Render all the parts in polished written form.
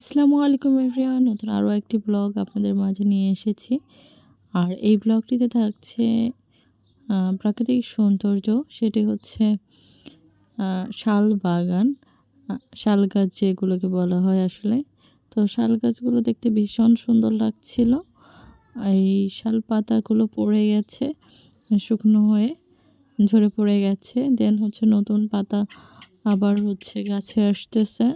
আসসালামু আলাইকুম এভরিওয়ান, নতুন আরও একটি ব্লগ আপনাদের মাঝে নিয়ে এসেছি। আর এই ব্লগটিতে থাকছে প্রাকৃতিক সৌন্দর্য। সেটি হচ্ছে শাল বাগান, শাল গাছ যেগুলোকে বলা হয় আসলে। তো শাল গাছগুলো দেখতে ভীষণ সুন্দর লাগছিল। এই শাল পাতাগুলো পড়ে গেছে, শুকনো হয়ে ঝরে পড়ে গেছে। দেন হচ্ছে নতুন পাতা আবার হচ্ছে গাছে আসতেছে।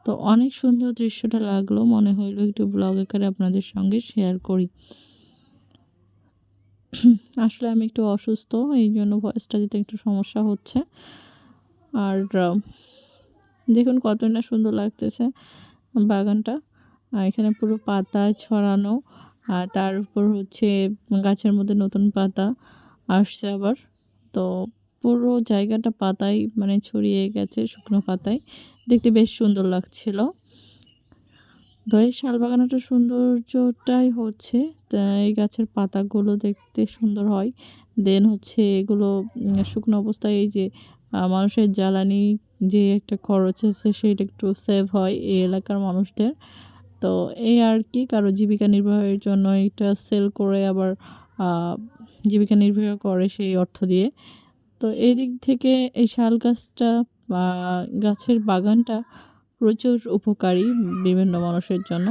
তো অনেক সুন্দর দৃশ্যটা লাগলো, মনে হইলো একটু ব্লগ আকারে আপনাদের সঙ্গে শেয়ার করি। আসলে আমি একটু অসুস্থ, এই জন্য ভয়েসটা দিতে একটু সমস্যা হচ্ছে। আর দেখুন কতই না সুন্দর লাগতেছে বাগানটা। এখানে পুরো পাতায় ছড়ানো, আর তার উপর হচ্ছে গাছের মধ্যে নতুন পাতা আসছে আবার। তো পুরো জায়গাটা পাতায় মানে ছড়িয়ে গেছে, শুকনো পাতায়। দেখতে বেশ সুন্দর লাগছিল। তো এই শালবাগানটার সৌন্দর্যটাই হচ্ছে এই গাছের পাতাগুলো দেখতে সুন্দর হয়। দেন হচ্ছে এগুলো শুকনো অবস্থায় এই যে মানুষের জ্বালানি যে একটা খরচ আছে সেটা একটু সেভ হয় এই এলাকার মানুষদের। তো এই আর কি, কারো জীবিকা নির্বাহের জন্য এটা সেল করে আবার আ জীবিকা নির্বাহ করে সেই অর্থ দিয়ে। তো এই দিক থেকে এই শাল গাছটা বা গাছের বাগানটা প্রচুর উপকারী বিভিন্ন মানুষের জন্য।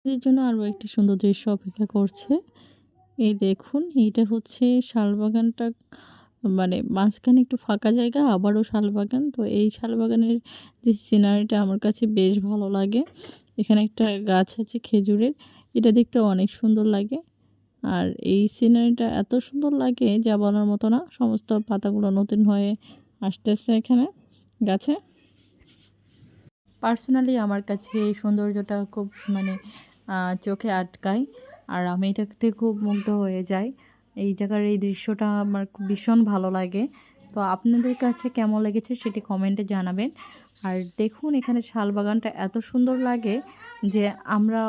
এর জন্য আরও একটি সুন্দর দৃশ্য অপেক্ষা করছে। এই দেখুন, এইটা হচ্ছে শালবাগানটা, মানে মাঝখানে একটু ফাঁকা জায়গা, আবারও শালবাগান। তো এই শালবাগানের যে সিনারিটা আমার কাছে বেশ ভালো লাগে। এখানে একটা গাছ আছে খেজুরের, এটা দেখতে অনেক সুন্দর লাগে। আর এই সিনারিটা এত সুন্দর লাগে যা বলার মতো না। সমস্ত পাতাগুলো নতুন হয়ে আসতেছে এখানে গাছে। পার্সোনালি আমার কাছে এই সৌন্দর্যটা খুব মানে চোখে আটকায়। আর আমি এটাতে খুব মুগ্ধ হয়ে যাই। এই জায়গার এই দৃশ্যটা আমার ভীষণ ভালো লাগে। তো আপনাদের কাছে কেমন লেগেছে সেটি কমেন্টে জানাবেন। আর দেখুন এখানে শালবাগানটা এত সুন্দর লাগে যে আমরা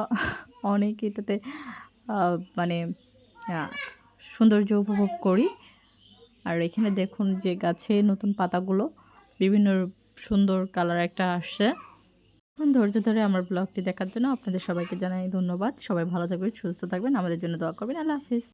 অনেক এটাতে মানে আ সৌন্দর্য উপভোগ করি। আর এখানে দেখুন যে গাছে নতুন পাতাগুলো বিভিন্ন সুন্দর কালার একটা আসছে। ধৈর্য ধরে আমার ব্লগটি দেখার জন্য আপনাদের সবাইকে জানাই ধন্যবাদ। সবাই ভালো থাকবেন, সুস্থ থাকবেন, আমাদের জন্য দোয়া করবেন। আল্লাহ হাফেজ।